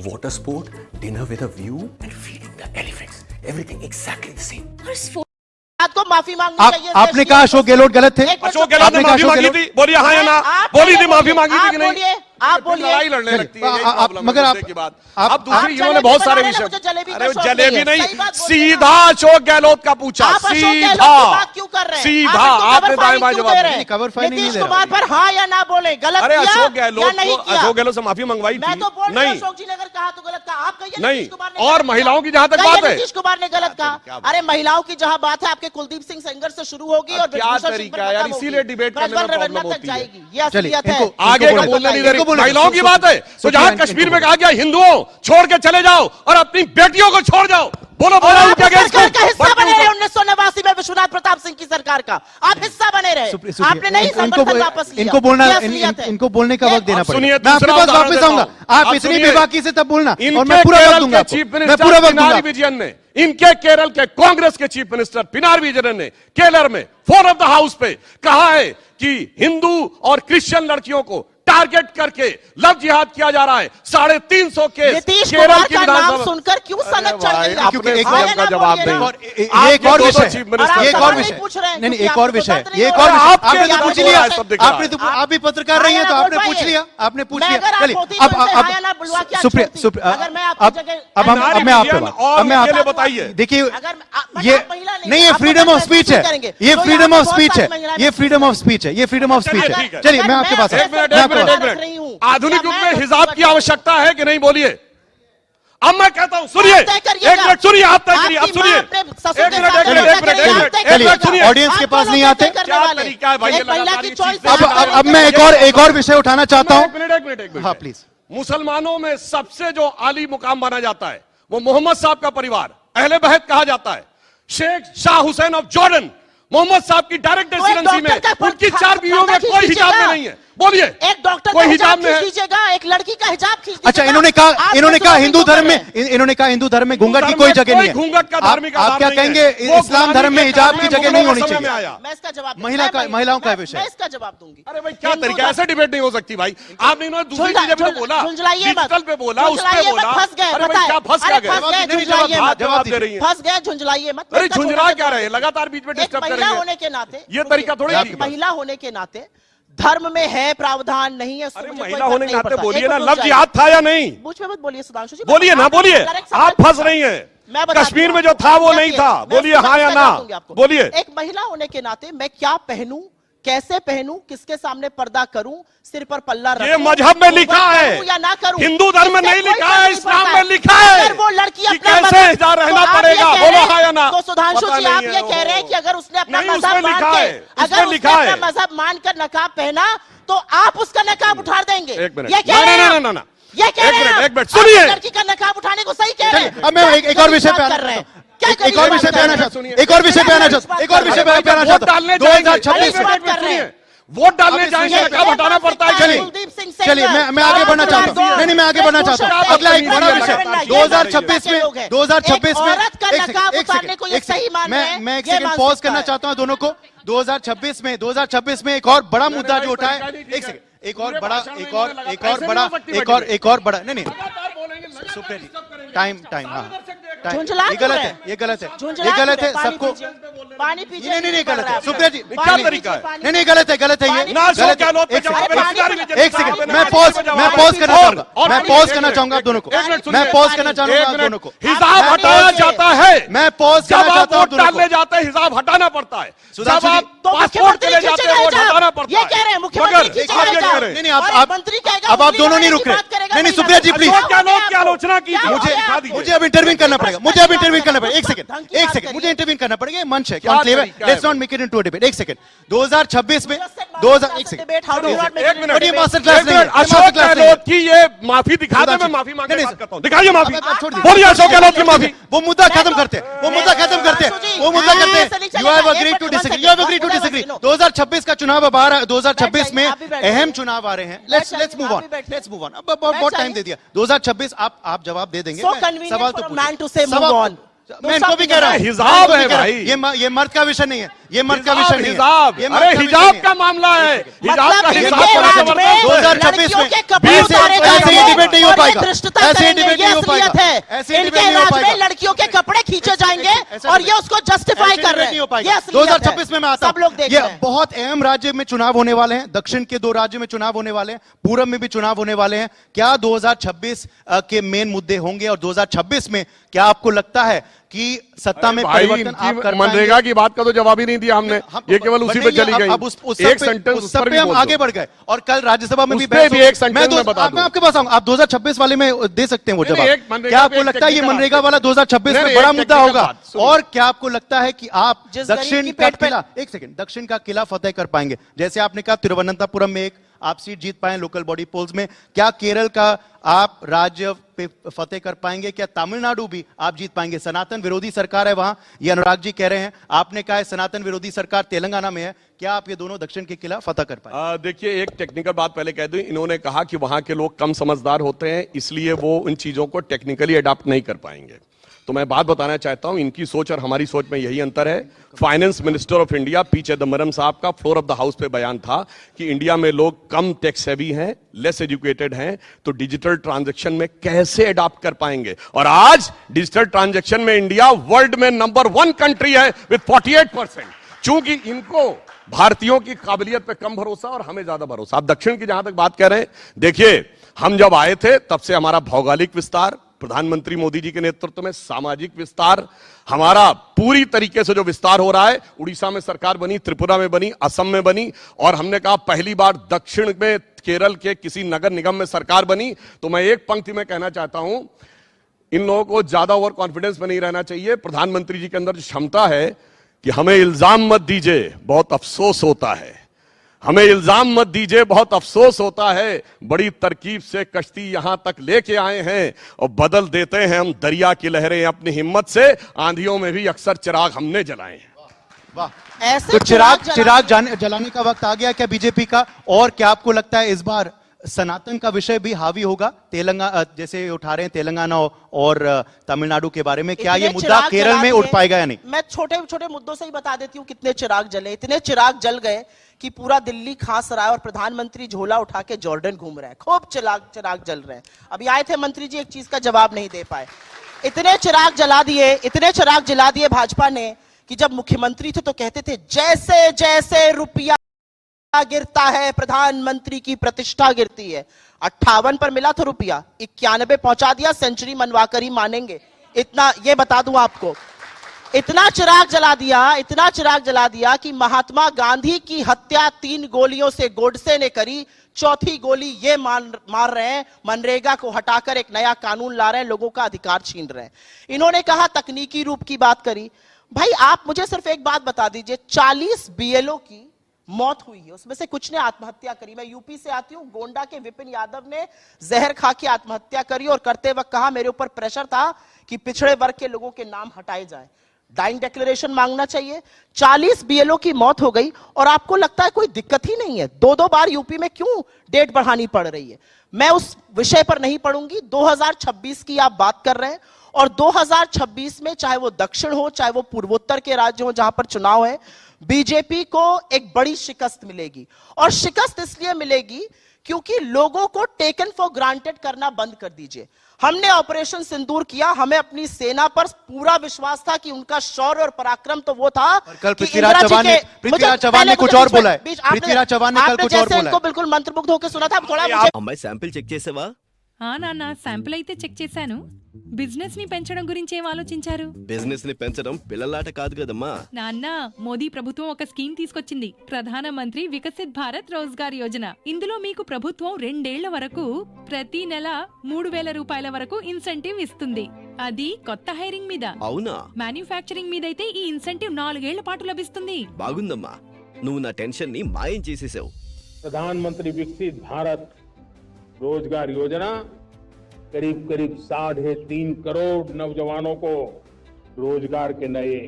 Water sport, dinner with a view, and feeding the elephants. Everything exactly the same. और इस बात को माफी मांगनी चाहिए। आपने कहा अशोक गहलोत गलत थे? अशोक गहलोत ने माफी मांगी थी, बोलिए हाँ या ना? बोली थी माफी मांगी थी कि नहीं? आप बोलिए। लड़ाई लड़ने लगती है, मगर आप दूसरी इन्होंने बहुत सारे विषय। अरे जलेबी नहीं, सीधा अशोक गहलोत का पूछा, सीधा क्यों कर रहे हैं? सीधा आपने दाएं बाएं जवाब दिया। कवर फाइल नहीं नीतीश कुमार पर हाँ या ना बोले, गलत अरे किया अशोक गहलोत नहीं को, किया? अशोक गहलोत से माफी मंगवाई मैं थी तो बोल रहा हूं, नहीं? अशोक जी ने अगर कहा तो गलत कहा। आप कहिए नहीं। नीतीश कुमार ने और गलत महिलाओं कहा। की जहां तक कहिए बात है, नीतीश कुमार ने गलत कहा। अरे महिलाओं की जहां बात है, आपके कुलदीप सिंह सेंगर से शुरू होगी और क्या तरीका है यार, इसीलिए डिबेट करने में प्रॉब्लम होती है। ये असलियत है। आगे का बोलने नहीं दे रही, महिलाओं की बात है। तो जहां कश्मीर में कहा गया हिंदुओं छोड़ के चले जाओ और अपनी बेटियों को छोड़ जाओ, बोलो उनके अगेंस्ट सरकार का हिस्सा बने रहे 1989 में विश्वनाथ प्रताप सिंह की सरकार का। आप हिस्सा बने रहे, आपने नहीं समर्थन वापस लिया। इनको बोलना, इनको बोलने का वक्त देना पड़ेगा। मैं आपके पास वापस आऊंगा, आप इतनी बेबाकी से तब बोलना और मैं पूरा वक्त दूंगा। मैं पूरा वक्त दूंगा। विजयन ने, इनके केरल के कांग्रेस के चीफ मिनिस्टर पिनाराई विजयन ने केरल में फ्लोर ऑफ द हाउस पे कहा है कि हिंदू और क्रिश्चियन लड़कियों को टारगेट करके लव जिहाद किया जा रहा है। 350 केस नीतीश केरल कुमार की का नाम विधानसभा सुनकर क्यों सनक चढ़ गई? क्योंकि एक का जवाब नहीं। एक और विषय, एक और विषय, नहीं एक और विषय, एक और विषय। आपने तो पूछ लिया, आपने तो, आप भी पत्रकार रही हैं तो आपने पूछ लिया, आपने पूछ लिया। चलिए अब सुप्रिया, अब मैं आपको बताइए, देखिए ये नहीं, ये फ्रीडम ऑफ स्पीच है, ये फ्रीडम ऑफ स्पीच है, ये फ्रीडम ऑफ स्पीच है, ये फ्रीडम ऑफ स्पीच है। चलिए मैं आपके पास, आधुनिक युग में हिजाब की आवश्यकता है कि नहीं? बोलिए। अब मैं कहता हूं, सुनिए, एक मिनट सुनिए, आप तय करिए। अब सुनिए, एक मिनट सुनिए, ऑडियंस के पास नहीं आते। क्या तरीका है भाई? अब मैं एक और विषय उठाना चाहता हूं। एक मिनट हाँ प्लीज। मुसलमानों में सबसे जो आली मुकाम माना जाता है वो मोहम्मद साहब का परिवार, अहले बैत कहा जाता है। शेख शाह हुसैन ऑफ जॉर्डन, मोहम्मद साहब की डायरेक्ट तो एक रेसिडेंसी में डॉक्टर का उनकी 4 बीवियों में पर्दा कोई खींच हिजाब में दीजिएगा। नहीं है। बोलिए, एक डॉक्टर कोई का हिजाब हिजाब में है? खींच दीजिएगा, एक लड़की का हिजाब खींच दीजिएगा। अच्छा, इन्होंने कहा हिंदू धर्म में, इन्होंने कहा हिंदू धर्म में घूंघट की कोई जगह नहीं है। घूंघट का धार्मिक आप क्या कहेंगे, इस्लाम धर्म में हिजाब की जगह नहीं होनी चाहिए? मैं इसका जवाब दूंगी। महिलाओं का विषय। मैं इसका जवाब दूंगी। अरे भाई क्या तरीका, ऐसे डिबेट नहीं हो सकती भाई। आपने इन्होंने दूसरी चीजें भी तो बोला, झुंझलाइए मत, डिजिटल पे बोला, उस पे बोला। फंस गए, अरे भाई क्या फंस क्या गए? झुंझलाइए मत, जवाब दे रही है। फंस गए, झुंझलाइए मत। अरे झुंझला क्या रहे, लगातार बीच में एक डिस्टर्ब कर महिला रही होने है। के नाते, ये तरीका थोड़ी एक महिला होने के नाते धर्म में है प्रावधान, नहीं है। अरे महिला होने के नाते बोलिए ना, लफ्ज याद था या नहीं? मुझ में मत बोलिए सुधांशु जी, बोलिए ना, बोलिए। आप फंस रही हैं। मैं बताती कश्मीर हूँ में जो आपको, था वो क्या नहीं किया? था। मैं बोलिए हाँ या इसका ना, जवाब दूंगी आपको। बोलिए। एक महिला होने के नाते मैं क्या पहनूं, कैसे पहनूं, किसके सामने पर्दा करूं, सिर पर पल्ला रखूं, ये मजहब में लिखा तौबा है करूं या ना करूं, हिंदू धर्म में इससे नहीं कोई लिखा फर्क है, नहीं इस्लाम पड़ता में लिखा है अगर वो लड़की कि अपना कैसे मजहब- हिजाब रहना तो आप पड़ेगा। ये कह बोलो रहे हैं- हाँ या ना? तो सुधांशु पता जी नहीं आप है ये वो। कह रहे हैं कि अगर उसने अपना नहीं, मजहब उसमें मान लिखा के, है, अगर उसमें उसने लिखा है। अपना मजहब मानकर नकाब पहना तो आप उसका नकाब उठार देंगे। एक मिनट। ये कह रहे हैं आप? ना। ये कह रहे हैं एक मिनट, आप? सुनिए। आप लड़की का नकाब उठाने को सही कह रहे हैं। अब मैं एक और विषय पे बात आना कर रहे हैं। चाहता हूं। क्या एक और विषय पे आना चाहता हूं। एक और विषय पे आना चाहता हूं। एक और विषय पे आना वोट चाहता डालने हूं। जाएंगे, 2026 में बात कर रहे हैं। वोट डालने अभी जाएंगे, सुनिए, नकाब हटाना पड़ता है। चलिए, कुलदीप सिंह सेंगर, चलिए मैं आगे बढ़ना चाहता हूं। नहीं, मैं आगे बढ़ना चाहता हूं। अगला एक बड़ा विषय 2026 में 2026 में औरत का एक नकाब सेकंड, उतारने को ये एक सही सेकंड, मान रहे हैं, मैं एक ये सेकंड पॉज मानसिकता करना है। चाहता हूं दोनों को। 2026 में एक और बड़ा मुद्दा जो उठा है, एक सेकंड, एक और बड़ा नहीं नहीं सुप्रिया जी, टाइम हाँ, झुंझला ये गलत है, ये गलत है, ये गलत है। सबको पानी पीछे नहीं गलत है सुप्रिया जी, क्या तरीका है? नहीं गलत है ये ना गलत है। गहलोत पे एक जवाब सेकंड, है, एक सेकंड, मैं पॉज करना चाहूंगा, मैं पॉज करना चाहूंगा आप दोनों को, मैं पॉज करना चाहूंगा आप दोनों को। हिजाब हटाया जाता है, मैं पॉज जब करना आप चाहता हूं वोट दोनों डालने को। जाते हैं हिजाब हटाना पड़ता है। सुधांशु जब जी, आप तो पासपोर्ट के मुख्यमंत्री लिए जाते हैं खींचेगा वोट हिजाब। हटाना पड़ता ये है। कह रहे हैं मुख्यमंत्री मगर खींचेगा आप ये हिजाब। कह रहे हैं। नहीं और आप मंत्री कहेगा अब आप दोनों नहीं रुक रहे। बात करेगा नहीं महिला सुप्रिया जी से। प्लीज, अशोक गहलोत की आलोचना की क्या मुझे हो गया? मुझे अब इंटरवीन करना पड़ेगा, मुझे अब इंटरवीन करना पड़ेगा। एक सेकंड, मुझे इंटरवीन करना पड़ेगा। ये मंच है, क्या कॉन्क्लेव है, तरीका है let's not make it into a debate. एक सेकंड, 2026 में 2000 एक सेकंड, एक मिनट, और ये मास्टर क्लास नहीं है, ये अशोक मास्टर क्लास नहीं है। गहलोत की ये माफी दिखा दे, मैं माफी मांगने नहीं, की बात करता हूं। दिखाइए माफी, अब छोड़ दीजिए। बोलिए अशोक गहलोत की माफी। वो मुद्दा खत्म करते हैं, वो मुद्दा खत्म करते हैं, वो मुद्दा करते हैं। You have agreed to disagree, you have agreed to disagree. 2026 का चुनाव अब आ रहा है, 2026 में अहम चुनाव आ रहे हैं। लेट्स मूव ऑन, अब बहुत टाइम दे दिया। 2026 आप जवाब दे देंगे। So मैं convenient सवाल for तो a man to पूछिए। say move सवाल- on. मैं इनको भी कह रहा हूं, हिजाब है भाई। ये मर्द का विषय नहीं है, ये मर्द का विषय नहीं है। हिजाब, ये मर्द अरे का विषय हिजाब नहीं है। का मामला है। हिजाब का मतलब हिजाब इनके होना राज जबरदस्त में है। 2026 में लड़कियों के कपड़े ऐसे उतारे ऐसे जाएंगे ये डिबेट नहीं हो और ये पाएगा, धृष्टता ऐसे ये करेंगे, डिबेट ये नहीं हो पाएगा, असलियत है। ऐसे ये डिबेट इनके नहीं हो राज में पाएगा। लड़कियों के कपड़े खींचे जाएंगे ऐसा और नहीं। ये उसको जस्टिफाई ऐसे कर डिबेट रहे नहीं हो हैं। पाएगा। ये असलियत है। 2026 में मैं आता सब लोग देख ये रहे हैं। बहुत अहम राज्य में चुनाव होने वाले हैं, दक्षिण के 2 राज्यों में चुनाव होने वाले हैं, पूरब में भी चुनाव होने वाले हैं। क्या 2026 के मेन मुद्दे होंगे और 2026 में क्या आपको लगता है कि सत्ता में भाई, परिवर्तन आप कर मनरेगा पाएंगे? की बात का तो जवाब ही नहीं दिया हमने, ये केवल उसी पे चली गई। अब उस एक सेंटेंस उस सब पे हम आगे बढ़ गए और कल राज्यसभा में भी उस पे बहस भी हो- एक sentence में बता दूं। मैं आपके पास आऊंगा, आप 2026 वाले में दे सकते हैं वो नहीं, जवाब। एक मनरेगा क्या पे आपको एक लगता है ये technical मनरेगा बात वाला 2026 नहीं, में नहीं, बड़ा एक मुद्दा technical होगा? बात, सुनिए। और क्या आपको लगता है कि आप जिस गरीब दक्षिण की का पेट पे- किला, एक सेकंड, दक्षिण का किला फतेह कर पाएंगे? जैसे आपने कहा तिरुवनंतपुरम में एक आप सीट जीत पाए लोकल बॉडी पोल्स में, क्या केरल का आप राज्य पे फतेह कर पाएंगे? क्या तमिलनाडु भी आप जीत पाएंगे? सनातन विरोधी सरकार है वहां, ये अनुराग जी कह रहे हैं, आपने कहा है सनातन विरोधी सरकार तेलंगाना में है, क्या आप ये दोनों दक्षिण के किला फतेह कर पाएंगे? देखिए, एक टेक्निकल बात पहले कह दूं, इन्होंने कहा कि वहां के लोग कम समझदार होते हैं, इसलिए वो इन चीजों को टेक्निकली अडॉप्ट नहीं कर पाएंगे। तो मैं बात बताना चाहता हूं, इनकी सोच और हमारी सोच में यही अंतर है। Finance minister of India P Chidambaram साहब का फ्लोर ऑफ द हाउस पे बयान था कि इंडिया में लोग कम टैक्स हैवी हैं, लेस एजुकेटेड हैं, तो डिजिटल ट्रांजैक्शन में कैसे अडॉप्ट कर पाएंगे। और आज डिजिटल ट्रांजैक्शन में इंडिया वर्ल्ड में नंबर 1 कंट्री है विद 48%। चूंकि इनको भारतीयों की काबिलियत पे कम भरोसा और हमें ज्यादा भरोसा। आप दक्षिण की जहां तक बात कर रहे हैं, देखिए हम जब आए थे तब से हमारा भौगोलिक विस्तार, प्रधानमंत्री मोदी जी के नेतृत्व में सामाजिक विस्तार, हमारा पूरी तरीके से जो विस्तार हो रहा है, उड़ीसा में सरकार बनी, त्रिपुरा में बनी, असम में बनी, और हमने कहा पहली बार दक्षिण में केरल के किसी नगर निगम में सरकार बनी। तो मैं एक पंक्ति में कहना चाहता हूं, इन लोगों को ज्यादा ओवर कॉन्फिडेंस में नहीं रहना चाहिए। प्रधानमंत्री जी के अंदर जो क्षमता है कि हमें इल्जाम मत दीजिए, बहुत अफसोस होता है। हमें इल्जाम मत दीजिए, बहुत अफसोस होता है, बड़ी तरकीब से कश्ती यहां तक लेके आए हैं और बदल देते हैं हम दरिया की लहरें अपनी हिम्मत से, आंधियों में भी अक्सर चिराग हमने जलाए हैं। वाह, ऐसे तो चिराग जलाने का वक्त आ गया क्या बीजेपी का? और क्या आपको लगता है इस बार सनातन का विषय भी हावी होगा? तेलंगाना जैसे उठा रहे हैं तेलंगाना और तमिलनाडु के बारे में, क्या ये इतने मुद्दा चिराग केरल जला में दिए। उठ पाएगा या नहीं? मैं छोटे छोटे मुद्दों से ही बता देती हूँ कितने चिराग जले। इतने चिराग जल गए कि पूरा दिल्ली खास रहा है और प्रधानमंत्री झोला उठा के जॉर्डन घूम रहे हैं। खूब चिराग जल रहे हैं। अभी आए थे मंत्री जी, एक चीज का जवाब नहीं दे पाए। इतने चिराग जला दिए भाजपा ने कि जब मुख्यमंत्री थे तो कहते थे जैसे जैसे रुपया गिरता है प्रधानमंत्री की प्रतिष्ठा गिरती है। 58 पर मिला था रुपया, 91 पहुंचा दिया, सेंचुरी मनवाकर ही मानेंगे। इतना ये बता दूं आपको, इतना चिराग जला दिया कि महात्मा गांधी की हत्या 3 गोलियों से गोडसे ने करी, चौथी गोली ये मार रहे हैं, मनरेगा को हटाकर एक नया कानून ला रहे हैं, लोगों का अधिकार छीन रहे हैं। इन्होंने कहा तकनीकी रूप की बात करी। भाई आप मुझे सिर्फ एक बात बता दीजिए, 40 बीएलओ की मौत हुई है, उसमें से कुछ ने आत्महत्या करी। मैं यूपी से आती हूं, गोंडा के विपिन यादव ने जहर खा के आत्महत्या करी और करते वक्त कहा मेरे ऊपर प्रेशर था कि पिछड़े वर्ग के लोगों के नाम हटाए जाएं, डाइंग डिक्लेरेशन मांगना चाहिए। 40 बीएलओ की मौत हो गई और आपको लगता है कोई दिक्कत ही नहीं है? 2-2 बार यूपी में क्यों डेट बढ़ानी पड़ रही है? मैं उस विषय पर नहीं पढ़ूंगी। 2026 की आप बात कर रहे हैं और 2026 में चाहे वो दक्षिण हो चाहे वो पूर्वोत्तर के राज्य हो जहां पर चुनाव है, बीजेपी को एक बड़ी शिकस्त मिलेगी। और शिकस्त इसलिए मिलेगी क्योंकि लोगों को टेकन फॉर ग्रांटेड करना बंद कर दीजिए। हमने ऑपरेशन सिंदूर किया, हमें अपनी सेना पर पूरा विश्वास था कि उनका शौर्य और पराक्रम तो वो था। कल पृथ्वीराज चौहान ने कुछ और बोला है। पृथ्वीराज चौहान ने कल कुछ और बोला है। बिल्कुल मंत्रमुग्ध होकर सुना था। थोड़ा అమ్మాయి శాంపిల్ చెక్ చేసావా? నాన్న శాంపిల్ అయితే చెక్ చేశాను. బిజినెస్ ని పెంచడం గురించి ఏం ఆలోచించారు? బిజినెస్ ని పెంచడం పిల్లలాట కాదు కదమ్మా. నాన్న, మోదీ ప్రభుత్వం ఒక స్కీమ్ తీసుకొచ్చింది, ప్రధానమంత్రి వికసిత్ భారత్ రోజ్గార్ యోజన. ఇందులో మీకు ప్రభుత్వం 2 ఏళ్ల వరకు ప్రతి నెల 3,000 రూపాయల వరకు ఇన్సెంటివ్ ఇస్తుంది. అది కొత్త హైరింగ్ మీద. అవునా? మ్యానుఫ్యాక్చరింగ్ మీద అయితే ఈ ఇన్సెంటివ్ 4 ఏళ్ల పాటు లభిస్తుంది. బాగుందమ్మా, నువ్వు నా టెన్షన్ ని మాయం చేసేసావు. प्रधानमंत्री विकसित भारत रोजगार योजना करीब करीब 3.5 करोड़ नौजवानों को रोजगार के नए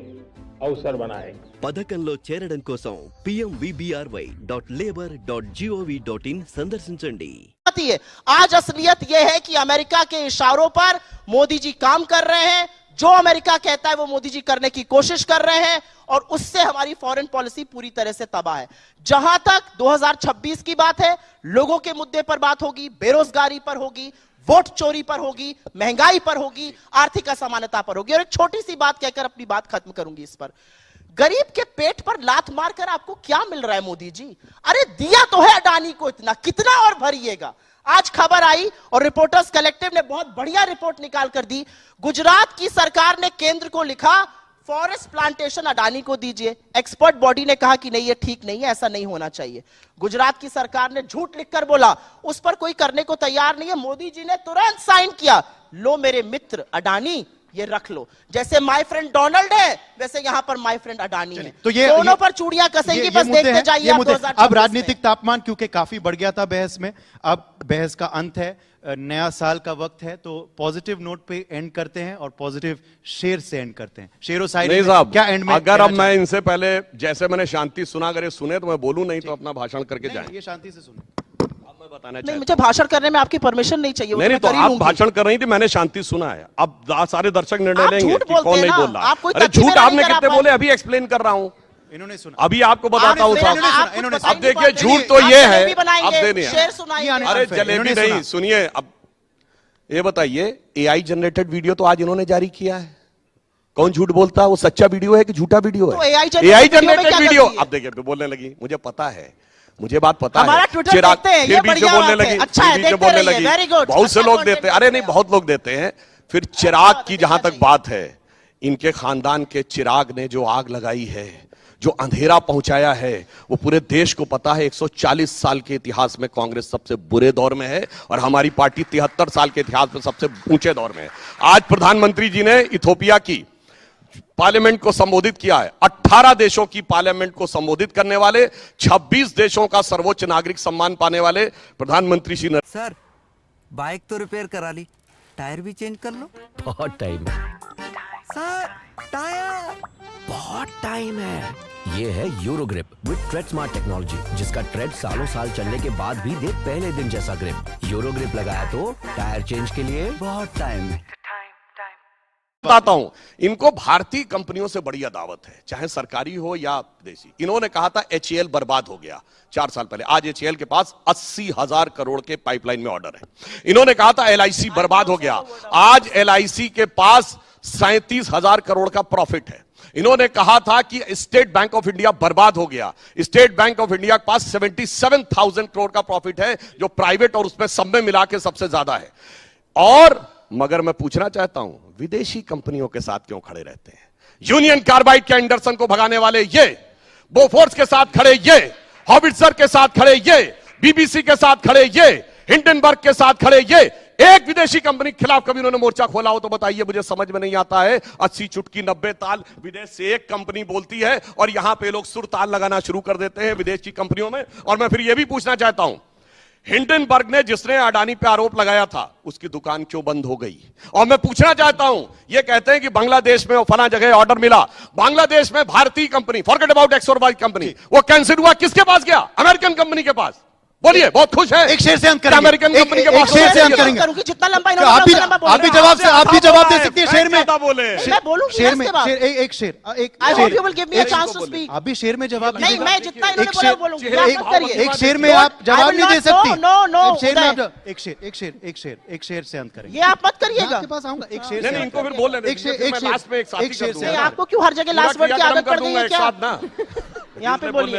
अवसर बनाएगा। పథకంలో చేరడం కోసం pmvbry.labor.gov.in संदर्शिंचंడి. आज असलियत यह है कि अमेरिका के इशारों पर मोदी जी काम कर रहे हैं। जो अमेरिका कहता है वो मोदी जी करने की कोशिश कर रहे हैं और उससे हमारी फॉरेन पॉलिसी पूरी तरह से तबाह है। जहां तक 2026 की बात है, लोगों के मुद्दे पर बात होगी, बेरोजगारी पर होगी, वोट चोरी पर होगी, महंगाई पर होगी, आर्थिक असमानता पर होगी। और एक छोटी सी बात कहकर अपनी बात खत्म करूंगी इस पर। गरीब के पेट पर लात मारकर आपको क्या मिल रहा है मोदी जी? अरे दिया तो है अडानी को इतना, कितना और भरिएगा? आज खबर आई और रिपोर्टर्स कलेक्टिव ने बहुत बढ़िया रिपोर्ट निकाल कर दी। गुजरात की सरकार ने केंद्र को लिखा फॉरेस्ट प्लांटेशन अडानी को दीजिए। एक्सपर्ट बॉडी ने कहा कि नहीं, ये ठीक नहीं है, ऐसा नहीं होना चाहिए। गुजरात की सरकार ने झूठ लिखकर बोला, उस पर कोई करने को तैयार नहीं है। मोदी जी ने तुरंत साइन किया, लो मेरे मित्र अडानी, ये रख लो। जैसे माय फ्रेंड डोनाल्ड है वैसे यहां पर माय फ्रेंड अडानी है। तो ये दोनों पर चूड़ियां कसेंगी, बस देखते जाइए आप 2026 अब राजनीतिक तापमान क्योंकि काफी बढ़ गया था बहस में, अब बहस का अंत है, नया साल का वक्त है, तो पॉजिटिव नोट पे एंड करते हैं और पॉजिटिव शेर से एंड करते हैं। शेरो साइड नहीं साहब, क्या एंड में अगर अब मैं इनसे पहले जैसे मैंने शांति सुना, अगर ये सुने तो मैं बोलूं, नहीं तो अपना भाषण करके जाएं। ये शांति से सुनो। अब मैं बताना नहीं, मुझे भाषण करने में आपकी परमिशन नहीं चाहिए। नहीं, तो आप भाषण कर रही थी, मैंने शांति सुना है। अब सारे दर्शक निर्णय लेंगे कि कौन नहीं बोल रहा। अरे झूठ आपने कितने बोले, अभी एक्सप्लेन कर रहा हूं। इन्होंने सुना, अभी आपको बताता हूं साहब। इन्होंने अब देखिए, झूठ तो ये है, अब देने अरे जलेबी नहीं, सुनिए। अब ये बताइए, एआई जनरेटेड वीडियो तो आज इन्होंने जारी किया है। कौन झूठ बोलता है? वो सच्चा वीडियो है कि झूठा वीडियो है? AI generated video. अब देखिए बोलने लगी, मुझे पता है, मुझे बात पता है। चिराग फिर बीच में बोलने लगी, बोलने लगी, बहुत से लोग देते हैं। अरे नहीं, बहुत लोग देते हैं। फिर चिराग की जहां तक बात है, इनके खानदान के चिराग ने जो आग लगाई है, जो अंधेरा पहुंचाया है, वो पूरे देश को पता है। 140 साल के इतिहास में कांग्रेस सबसे बुरे दौर में है और हमारी पार्टी 73 साल के इतिहास में सबसे ऊंचे दौर में है। आज प्रधानमंत्री जी ने इथोपिया की पार्लियामेंट को संबोधित किया है। 18 देशों की पार्लियामेंट को संबोधित करने वाले, 26 देशों का सर्वोच्च नागरिक सम्मान पाने वाले प्रधानमंत्री श्री नरेंद्र। सर बाइक तो रिपेयर करा ली, टायर भी चेंज कर लो। बहुत टाइम है सर टायर बहुत टाइम है। ये है euro grip with trade smart technology, जिसका ट्रेड सालों साल चलने के बाद भी दे पहले दिन जैसा ग्रिप। यूरो ग्रिप लगाया तो टायर चेंज के लिए बहुत टाइम है। बताता हूं, इनको भारतीय कंपनियों से बड़ी अदावत है, चाहे सरकारी हो या विदेशी। इन्होंने कहा था HAL बर्बाद हो गया 4 साल पहले, आज HAL के पास 80,000 करोड़ के पाइपलाइन में ऑर्डर है। इन्होंने कहा था LIC बर्बाद हो गया, आज LIC के पास 37,000 करोड़ का प्रॉफिट है। इन्होंने कहा था कि स्टेट बैंक ऑफ इंडिया बर्बाद हो गया, स्टेट बैंक ऑफ इंडिया के पास 77,000 करोड़ का प्रॉफिट है, जो प्राइवेट और उसमें सब में मिला के सबसे ज्यादा है। और मगर मैं पूछना चाहता हूं, विदेशी कंपनियों के साथ क्यों खड़े रहते हैं? यूनियन कार्बाइड के एंडरसन को भगाने वाले ये, बोफोर्स के साथ खड़े ये, हॉबिट्जर के साथ खड़े ये, BBC के साथ खड़े ये, हिंडनबर्ग के साथ खड़े ये। एक विदेशी कंपनी के खिलाफ कभी उन्होंने मोर्चा खोला हो तो बताइए, मुझे समझ में नहीं आता है। 80 चुटकी 90 ताल विदेश से एक कंपनी बोलती है और यहां पे लोग सुर ताल लगाना शुरू कर देते हैं विदेश की कंपनियों में। और मैं फिर यह भी पूछना चाहता हूं, हिंडनबर्ग ने जिसने अडानी पे आरोप लगाया था, उसकी दुकान क्यों बंद हो गई? और मैं पूछना चाहता हूं, ये कहते हैं कि बांग्लादेश में फला जगह ऑर्डर मिला, बांग्लादेश में भारतीय कंपनी, फॉरगेट अबाउट एक्सोरबाइट कंपनी, वो कैंसिल हुआ, किसके पास गया? अमेरिकन कंपनी के पास। बोलिए, बहुत खुश है। एक शेर से अंत करेंगे, अमेरिकन कंपनी के एक पास शेर से अंत करेंगे। जितना लंबा आप भी जवाब दे सकती है शेर में। बोले मैं बोलूंगी शेर में इसके बाद। एक शेर I hope you will give me a chance to speak. आप भी शेर में जवाब नहीं, मैं जितना इन्होंने एक बोला शेर- बोलूंगी, एक- आप मत करिए। एक शेर में आप I जवाब will नहीं दे not- सकती। no, एक शेर में आप उदय। एक शेर से अंत करेंगे। ये आप मत करिएगा। आपके पास आऊंगा, एक शेर नहीं, से नहीं, अंत इनको फिर करेंगे। बोलने दे, एक शेर फिर मैं लास्ट में एक साथी एक शेर कर से नहीं, दूंगा। आपको क्यों हर जगह लास्ट वर्ड की आदत पड़ गई है क्या? यहाँ पे बोलिए।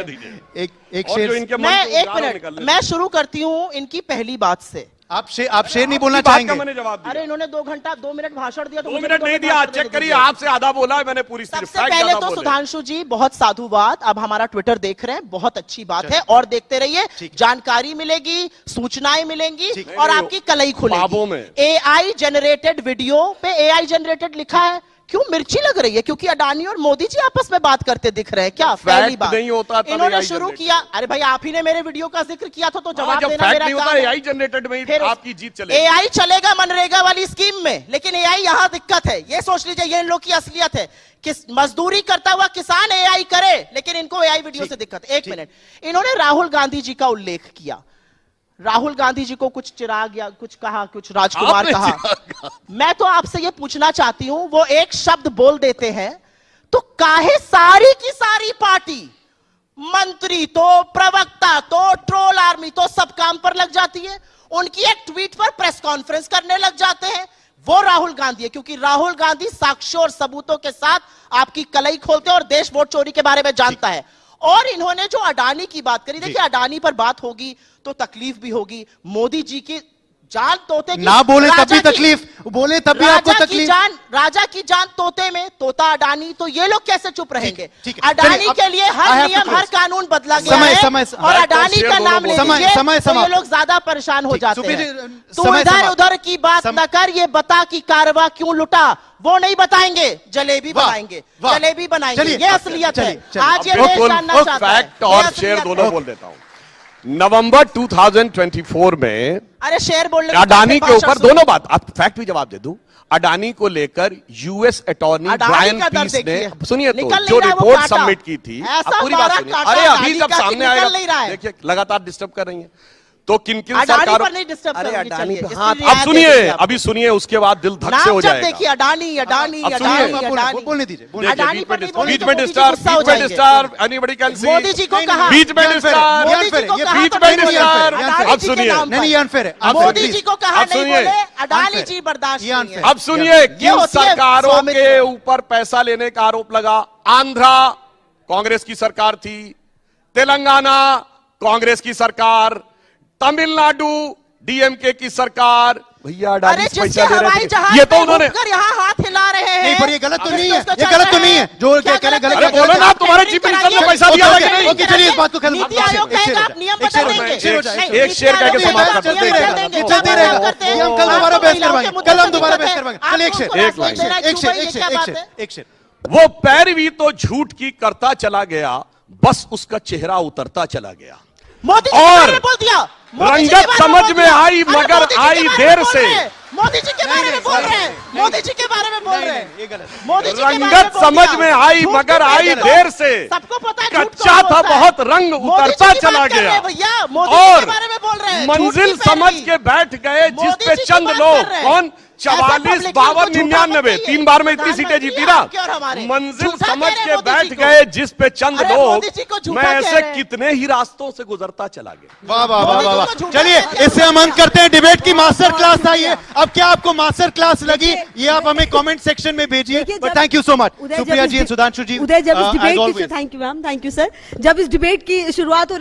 एक और जो शेर इनके मन मैं को एक उजाड़ो मिनट, निकलने मैं शुरू करती हूँ इनकी पहली बात से। आप शेर नहीं बोलना बात का चाहेंगे? मैंने जवाब दिया। अरे इन्होंने 2 मिनट भाषण दिया तो 2 मुझे मिनट भी नहीं 2 दिया, मिनट चेक भाषण करिए, दीजिए। आपसे आधा बोला है मैंने, पूरी सिर्फ सबसे फैक्ट पहले ज्यादा तो बोले। सुधांशु जी बहुत साधुवाद, अब हमारा ट्विटर देख रहे हैं, बहुत अच्छी बात है और देखते रहिए, जानकारी मिलेगी, सूचनाएं मिलेंगी और नहीं, आपकी कलई ख्वाबों खुलेगी। में। AI जनरेटेड वीडियो पे AI जनरेटेड लिखा है, क्यों मिर्ची लग रही है? क्योंकि अडानी और मोदी जी आपस में बात करते दिख रहे हैं क्या? पहली फैक्ट बात नहीं होता तब इन्होंने AI शुरू जनरेटेड। किया। अरे भाई, आप ही ने मेरे वीडियो का जिक्र किया था तो जवाब जब देना फैक्ट मेरा नहीं होता काम है। AI जनरेटेड में ही फिर आपकी जीत चलेगी। AI चलेगा मनरेगा वाली स्कीम में, लेकिन AI यहां दिक्कत है। ये सोच लीजिए, ये इन लोग की असलियत है कि मजदूरी करता हुआ किसान AI करे, लेकिन इनको AI वीडियो से दिक्कत। एक मिनट, इन्होंने राहुल गांधी जी का उल्लेख किया। राहुल गांधी जी को कुछ चिराग या कुछ कहा, कुछ राजकुमार आपने कहा। मैं तो आपसे ये पूछना चाहती हूं, वो एक शब्द बोल देते हैं तो काहे सारी की सारी पार्टी, मंत्री तो, प्रवक्ता तो, ट्रोल आर्मी तो सब काम पर लग जाती है? उनकी एक ट्वीट पर प्रेस कॉन्फ्रेंस करने लग जाते हैं। वो राहुल गांधी है, क्योंकि राहुल गांधी साक्ष्यों और सबूतों के साथ आपकी कलई खोलते हैं और देश वोट चोरी के बारे में जानता है। और इन्होंने जो अडानी की बात करी, देखिए अडानी पर बात होगी तो तकलीफ भी होगी। मोदी जी की जान तोते की, ना बोले तब भी राजा की- तकलीफ, बोले तब भी आपको राजा की तकलीफ। राजा की जान तोते में, तोता अडानी, तो ये लोग कैसे चुप रहेंगे? ठीक है, अडानी चलिए, अब के लिए I हर have to नियम, हर close. कानून बदला गया समय- है समय- और अडानी का नाम ले समय- लीजिए समय तो ये समाप्त। लोग ज्यादा परेशान हो ठीक, जाते सुप्रीत हैं। जी, तू समय इधर समाप्त। उधर की बात न कर, ये बता कि कारवा क्यों लुटा, वो नहीं बताएंगे, जलेबी वाह, बनाएंगे, वाह। जलेबी बनाएंगे। चलिए, ये असलियत है। चलिए, चलिए। आज ये देश जानना चाहता है। फैक्ट और ये शेयर असलियत दोनों है। बोल देता हूं। नवंबर 2024 में अरे शेर बोलने अडानी के ऊपर दोनों बात, आप फैक्ट भी जवाब दे दूं। अडानी को लेकर यूएस अटॉर्नी अडानी ब्रायन का दर्द पीस ने, देखिए। सुनिए तो, निकल जो नहीं रहा है वो रिपोर्ट कांटा। सबमिट की थी, ऐसा आप पूरी बात बारह सुनिए। कांटा अरे अडानी अभी जब का कि सामने निकल आएगा, नहीं रहा है। देखिए लगातार डिस्टर्ब कर रही है तो किन किन अडानी सरकारों, पर नहीं डिस्टर्ब अरे करूंगी, अडानी चलिए, पे इसकी हाँ, अब रियायत सुनिए, देंगे आपको। अभी सुनिए, उसके बाद दिल धक से नाम हो जब जाएगा। देखिए अडानी अडानी अब सुनिए, अडानी बोलने- अडानी, बोलने दीजिए, बोलने देखिए, अडानी बीच पर में नहीं बोलेंगे बीच तो में मोदी जी डिस्टर्ब, गुस्सा हो बीच में जाएंगे। Disturb, anybody can see. Modi ji को कहा, बीच में डिस्टर्ब, मोदी जी को ये कहा बीच पर में नहीं बोले। डिस्टर्ब। अडानी अब जी के सुनिए, नाम नहीं, पर। ये अनफेयर है। अब मोदी सुनिए, जी को कहा अब नहीं सुनिए, बोले, अडानी unfair। जी बर्दाश्त ये नहीं है। unfair। अब सुनिए, ये किन होती है सरकारों स्वामित्व। के ऊपर पैसा लेने का आरोप लगा? आंध्रा कांग्रेस की सरकार थी, तेलंगाना कांग्रेस की सरकार, तमिलनाडु डीएमके की सरकार। भैया अरे अडानी से जिसके पैसा ले हवाई रहे थे, जहाज ये तो में उन्होंने, घुसकर यहाँ हाथ हिला रहे हैं। नहीं, पर ये गलत तो नहीं है, उसको ये चल गलत तो रहा नहीं है, जो क्या कह रहे गलत गलत है? अरे बोलो ना, तुम्हारे चीफ मिनिस्टर ने पैसा दिया है कि नहीं? ओके, चलिए इस बात को खत्म नीति आयोग कहेगा आप नियम बदल देंगे। एक शेर कह के समाप्त कर चलते देंगे। रहेगा, ये चलते रहेगा। ये हम कल दोबारा बहस करवाएंगे, कल हम दोबारा बहस करवाएंगे। चलिए एक शेर, एक शेर, एक शेर, एक शेर, एक शेर। वो पैरवी तो झूठ की करता चला गया, बस उसका चेहरा उतरता चला गया। मोदी जी के और बारे में बोल दिया, मोदी जी के रंगत बारे में समझ बोल में दिया। आई अरे मगर मोदी जी के आई बारे देर में बोल से। रहे हैं। मोदी जी के बारे में बोल रहे हैं, मोदी जी के बारे में बोल रहे हैं, मोदी जी के बारे में रंगत बोल समझ दिया। में आई झूठ मगर क्यों आई कहते हो? देर से। सबको पता है झूठ कच्चा कौन था बोलता है। बहुत, रंग मोदी जी उतरता की चला बात कर रहे गया। हैं भैया, मोदी जी और के बारे में बोल रहे हैं, झूठ मंजिल की समझ पैरवी। के बैठ गए, जिस मोदी पे जी की चंद बात लोग, कर रहे हैं। कौन ऐसा 44, public 52, को झूठा 99, मत 3 बार में इतनी सीटें प्रधानमंत्री जीती ना। आपके और हमारे। मंजिल झूठा समझ कह रहे के हैं मोदी बैठ जी को। गए, जिस पे चंद अरे लोग, मोदी जी को झूठा मैं कह ऐसे रहे हैं। कितने ही रास्तों से गुजरता चला गया। वाह वाह वाह मोदी वाह जी वाह। को झूठा चलिए कहते हैं। इससे हम अंत करते हैं डिबेट की मास्टर क्लास था ये। अब क्या आपको मास्टर क्लास लगी, ये आप हमें कमेंट सेक्शन में भेजिए। But thank you so much Supriya ji, Sudhanshu ji. Uday, जब इस as डिबेट की, always. Thank you ma'am, thank you sir, जब इस डिबेट की शुरुआत हो